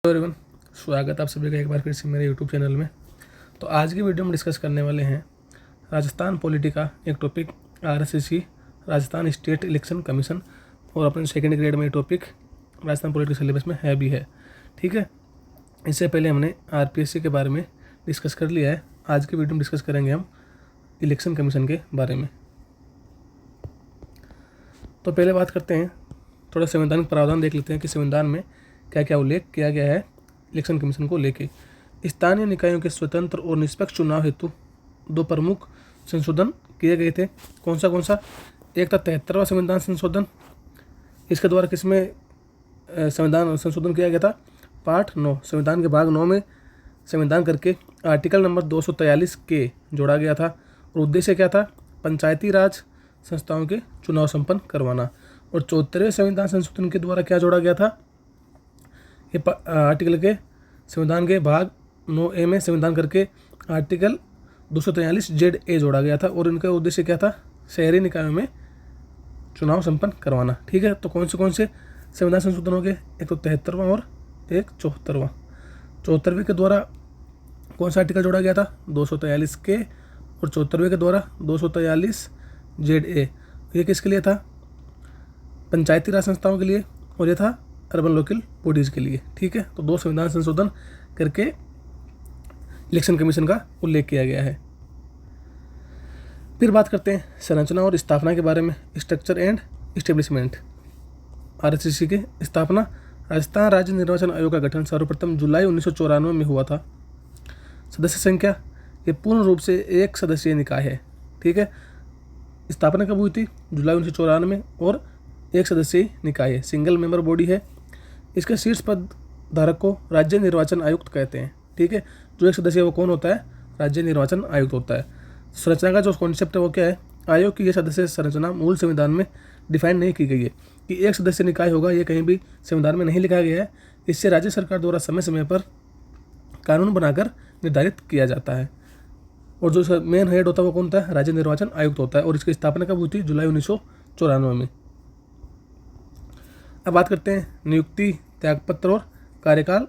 Everyone, स्वागत आप सभी का एक बार फिर से मेरे यूट्यूब चैनल में। तो आज की वीडियो में डिस्कस करने वाले हैं राजस्थान पॉलिटी का एक topic RSC Rajasthan state election commission, और अपने सेकंड ग्रेड में ये टॉपिक राजस्थान पॉलिटी सिलेबस में है भी है। ठीक है, इससे पहले हमने आरपीएससी के बारे में डिस्कस कर लिया है। आज की वीडियो में डिस्कस करेंगे हम इलेक्शन कमीशन के बारे में। तो पहले बात करते हैं, थोड़ा संवैधानिक प्रावधान देख लेते हैं कि संविधान में क्या क्या उल्लेख किया गया है इलेक्शन कमीशन को लेके। स्थानीय निकायों के स्वतंत्र और निष्पक्ष चुनाव हेतु दो प्रमुख संशोधन किए गए थे। कौन सा? एक था 73वां संविधान संशोधन। इसके द्वारा किसमें संविधान संशोधन किया गया था? पार्ट 9 संविधान के भाग 9 में संविधान करके आर्टिकल नंबर 243 के जोड़ा गया था। और उद्देश्य क्या था? पंचायती राज संस्थाओं के चुनाव संपन्न करवाना। और 74वें संविधान संशोधन के द्वारा क्या जोड़ा गया था? ये आर्टिकल के संविधान के भाग 9A में संविधान करके आर्टिकल 243 जोड़ा गया था। और इनका उद्देश्य क्या था? शहरी निकायों में चुनाव संपन्न करवाना। ठीक है, तो कौन से संविधान संशोधन हो गए? एक तो 73वां और एक 74वां। 74वें के द्वारा कौन सा आर्टिकल जोड़ा गया था? 243 के। और 74वें के द्वारा 243 ये किसके लिए था? पंचायती राज संस्थाओं के लिए, और ये था अर्बन लोकल बॉडीज़ के लिए। ठीक है, तो दो संविधान संशोधन करके इलेक्शन कमीशन का उल्लेख किया गया है। फिर बात करते हैं संरचना और स्थापना के बारे में। Structure and establishment. आरएससी की स्थापना। राजस्थान राज्य निर्वाचन आयोग का गठन सर्वप्रथम जुलाई 1994 में हुआ था। सदस्य संख्या, ये पूर्ण रूप से एक सदस्यीय निकाय है। ठीक है, स्थापना कब हुई थी? जुलाई 1994 में। और एक सदस्यीय निकाय है, सिंगल मेंबर बॉडी है। इसके शीर्ष पद धारक को राज्य निर्वाचन आयुक्त कहते हैं। ठीक है, जो एक सदस्य है वो कौन होता है? राज्य निर्वाचन आयुक्त होता है। संरचना का जो कॉन्सेप्ट है वो क्या है? आयोग की यह सदस्य संरचना मूल संविधान में डिफाइन नहीं की गई है कि एक सदस्य निकाय होगा, ये कहीं भी संविधान में नहीं लिखा गया है। इससे राज्य सरकार द्वारा समय समय पर कानून बनाकर निर्धारित किया जाता है। और जो मेन हेड होता है वो कौन होता है? राज्य निर्वाचन आयुक्त होता है। और इसकी स्थापना कब हुई थी? जुलाई 1994 में। अब बात करते हैं नियुक्ति, त्यागपत्र और कार्यकाल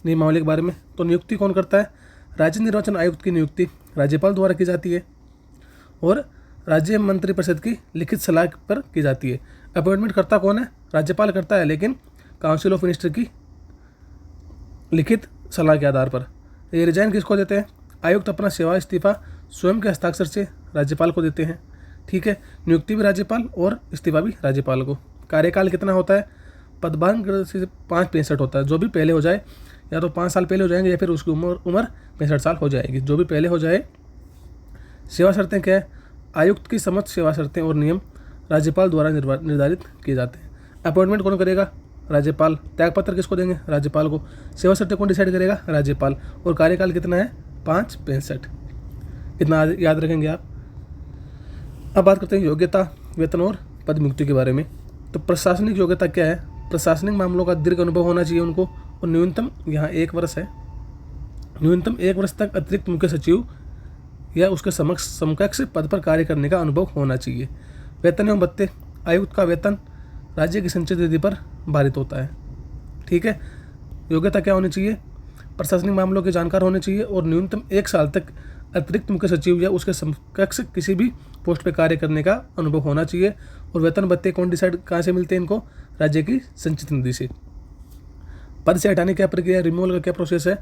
नियमावली के बारे में। तो नियुक्ति कौन करता है? राज्य निर्वाचन आयुक्त की नियुक्ति राज्यपाल द्वारा की जाती है और राज्य मंत्रिपरिषद की लिखित सलाह पर की जाती है। अपॉइंटमेंट करता कौन है? राज्यपाल करता है, लेकिन काउंसिल ऑफ मिनिस्टर की लिखित सलाह के आधार पर। ये रिजाइन किसको देते हैं? आयुक्त अपना सेवा इस्तीफा स्वयं के हस्ताक्षर से राज्यपाल को देते हैं। ठीक है, नियुक्ति भी राज्यपाल और इस्तीफा भी राज्यपाल को। कार्यकाल कितना होता है? पदभार से 5-65 होता है। जो भी पहले हो जाए, या तो 5 साल पहले हो जाएंगे या फिर उसकी उम्र 65 साल हो जाएगी, जो भी पहले हो जाए। सेवा शर्तें क्या है? आयुक्त की समस्त सेवा शर्तें और नियम राज्यपाल द्वारा निर्धारित किए जाते हैं। अपॉइंटमेंट कौन करेगा? राज्यपाल। त्यागपत्र किसको देंगे? राज्यपाल को। सेवा शर्तें कौन डिसाइड करेगा? राज्यपाल। और कार्यकाल कितना है? 5-65। इतना याद रखेंगे आप। अब बात करते हैं योग्यता, वेतन और पद मुक्ति के बारे में। तो प्रशासनिक योग्यता क्या है? प्रशासनिक मामलों का दीर्घ अनुभव होना चाहिए उनको, और न्यूनतम यहाँ 1 वर्ष है। न्यूनतम 1 वर्ष तक अतिरिक्त मुख्य सचिव या उसके समकक्ष पद पर कार्य करने का अनुभव होना चाहिए। वेतन एवं भत्ते। आयुक्त का वेतन राज्य की संचित निधि पर भारित होता है। ठीक है, योग्यता क्या होनी चाहिए? प्रशासनिक मामलों के जानकार होने चाहिए और न्यूनतम 1 साल तक अतिरिक्त मुख्य सचिव या उसके समकक्ष किसी भी पोस्ट पे कार्य करने का अनुभव होना चाहिए। और वेतन भत्ते कौन डिसाइड कहाँ से मिलते हैं इनको? राज्य की संचित निधि से। पद से हटाने की क्या प्रक्रिया? रिमूवल का क्या प्रोसेस है?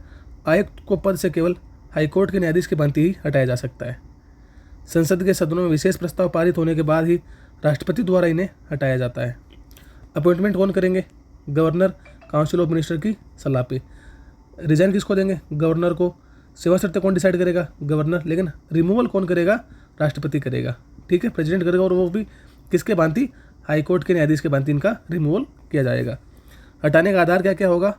आयुक्त को पद से केवल हाईकोर्ट के न्यायाधीश की भांति ही हटाया जा सकता है। संसद के सदनों में विशेष प्रस्ताव पारित होने के बाद ही राष्ट्रपति द्वारा इन्हें हटाया जाता है। अपॉइंटमेंट कौन करेंगे? गवर्नर, काउंसिल ऑफ मिनिस्टर की सलाह पे। रिजाइन किसको देंगे? गवर्नर को। सेवा शर्तें कौन डिसाइड करेगा? गवर्नर। लेकिन रिमूवल कौन करेगा? राष्ट्रपति करेगा। ठीक है, प्रेसिडेंट करेगा, और वो भी किसके भांति? हाईकोर्ट के न्यायाधीश के भांति इनका रिमूवल किया जाएगा। हटाने का आधार क्या क्या होगा?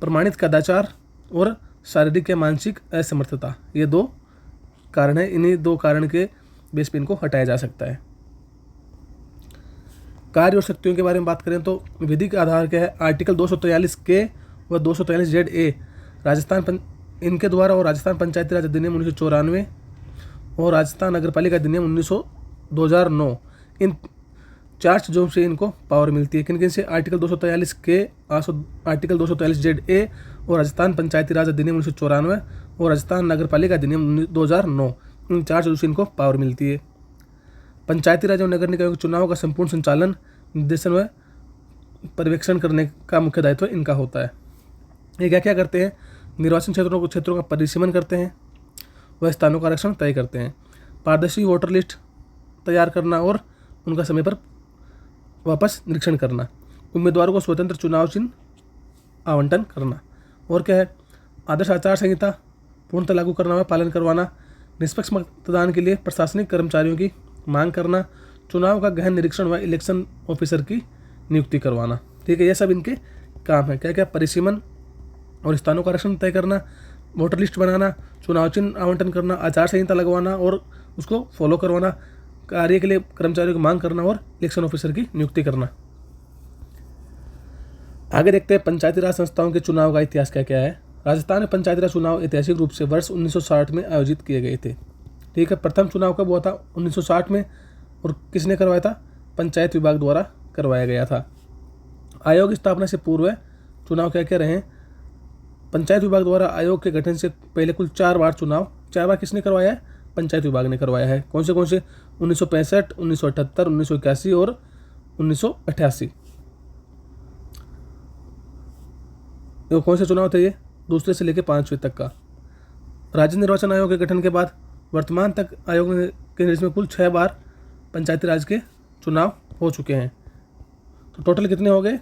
प्रमाणित कदाचार और शारीरिक या मानसिक असमर्थता। ये 2 कारण है। इन्हीं 2 कारण के बेस पे इनको हटाया जा सकता है। कार्य और शक्तियों के बारे में बात करें तो विधिक आधार क्या है? आर्टिकल 243 के व 243 राजस्थान इनके द्वारा, और राजस्थान पंचायती राज अधिनियम 1994 और राजस्थान नगर पालिका अधिनियम 2009, इन 4 चीज़ों से इनको पावर मिलती है। किन किन से? आर्टिकल 243 के, आर्टिकल 243 ZA और राजस्थान पंचायती राज अधिनियम 1994 और राजस्थान नगर पालिका अधिनियम 2009, इन 4 चीज़ों से इनको पावर मिलती है। पंचायती राज और नगर निकायों के चुनाव का संपूर्ण संचालन, निर्देशन व पर्यवेक्षण करने का मुख्य दायित्व इनका होता है। ये क्या क्या करते हैं? निर्वाचन क्षेत्रों का परिसीमन करते हैं, वह स्थानों का आरक्षण तय करते हैं, पारदर्शी वोटर लिस्ट तैयार करना और उनका समय पर वापस निरीक्षण करना, उम्मीदवारों को स्वतंत्र चुनाव चिन्ह आवंटन करना, और क्या है? आदर्श आचार संहिता पूर्णतः लागू करना व पालन करवाना, निष्पक्ष मतदान के लिए प्रशासनिक कर्मचारियों की मांग करना, चुनाव का गहन निरीक्षण व इलेक्शन ऑफिसर की नियुक्ति करवाना। ठीक है, ये सब इनके काम है। क्या क्या? परिसीमन और स्थानों का आरक्षण तय करना, वोटर लिस्ट बनाना, चुनाव चिन्ह आवंटन करना, आचार संहिता लगवाना और उसको फॉलो करवाना, कार्य के लिए कर्मचारियों की मांग करना और इलेक्शन ऑफिसर की नियुक्ति करना। आगे देखते हैं पंचायती राज संस्थाओं के चुनाव का इतिहास क्या क्या है। राजस्थान में पंचायती राज चुनाव ऐतिहासिक रूप से वर्ष 1960 में आयोजित किए गए थे। ठीक है, प्रथम चुनाव कब हुआ था? 1960 में। और किसने करवाया था? पंचायत विभाग द्वारा करवाया गया था। आयोग की स्थापना से पूर्व चुनाव क्या क्या रहे? पंचायत विभाग द्वारा आयोग के गठन से पहले कुल 4 बार चुनाव, 4 बार किसने करवाया है? पंचायत विभाग ने करवाया है। कौन से? 1965, 1978, 1981 और 1988। तो कौन से चुनाव थे ये? दूसरे से लेकर 5वीं तक का। राज्य निर्वाचन आयोग के गठन के बाद वर्तमान तक आयोग के निर्देश में कुल 6 बार पंचायती राज के चुनाव हो चुके हैं। तो टोटल कितने हो गए?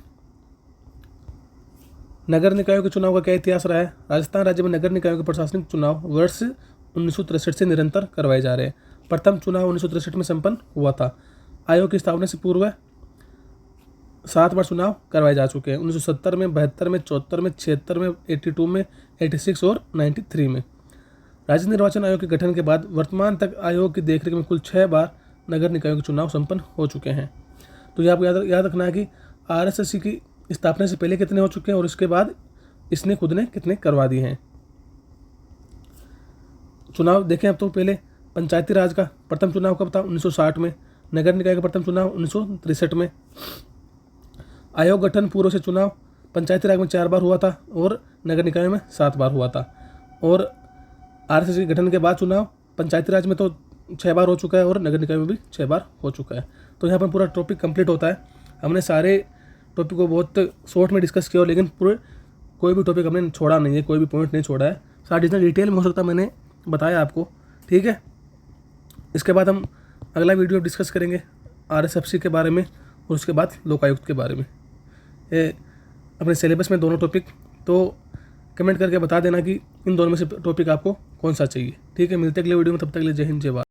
नगर निकायों के चुनाव का क्या इतिहास रहा है? राजस्थान राज्य में नगर निकायों के प्रशासनिक चुनाव वर्ष 1963 से निरंतर करवाए जा रहे हैं। प्रथम चुनाव 1963 में संपन्न हुआ था। आयोग की स्थापना से पूर्व 7 बार चुनाव करवाए जा चुके हैं। 1970 में, 72 में, 74 में, 76 में, 82 में, 86 और 93 में। राज्य निर्वाचन आयोग के गठन के बाद वर्तमान तक आयोग की देखरेख में कुल 6 बार नगर निकायों के चुनाव संपन्न हो चुके हैं। तो ये आपको याद रखना है कि RSSC की स्थापना से पहले कितने हो चुके हैं और इसके बाद इसने खुद ने कितने करवा दिए हैं। चुनाव देखें अब तो पहले पंचायती राज का प्रथम चुनाव कब था? 1960 में। नगर निकाय का प्रथम चुनाव 1963 में। आयोग गठन पूर्व से चुनाव पंचायती राज में 4 बार हुआ था और नगर निकाय में 7 बार हुआ था। और RSSC गठन के बाद चुनाव पंचायती राज में तो 6 बार हो चुका है और नगर निकाय में भी 6 बार हो चुका है। तो यहाँ पर पूरा टॉपिक कंप्लीट होता है। हमने सारे टॉपिक को बहुत शॉर्ट में डिस्कस किया, लेकिन पूरे कोई भी टॉपिक हमने छोड़ा नहीं है, कोई भी पॉइंट नहीं छोड़ा है। सारा जितना डिटेल में हो सकता मैंने बताया आपको। ठीक है, इसके बाद हम अगला वीडियो डिस्कस करेंगे RSFC के बारे में और उसके बाद लोकायुक्त के बारे में। ये अपने सिलेबस में दोनों टॉपिक, तो कमेंट करके बता देना कि इन दोनों में से टॉपिक आपको कौन सा चाहिए। ठीक है, मिलते अगले वीडियो में, तब तक के लिए जय हिंद, जय भारत।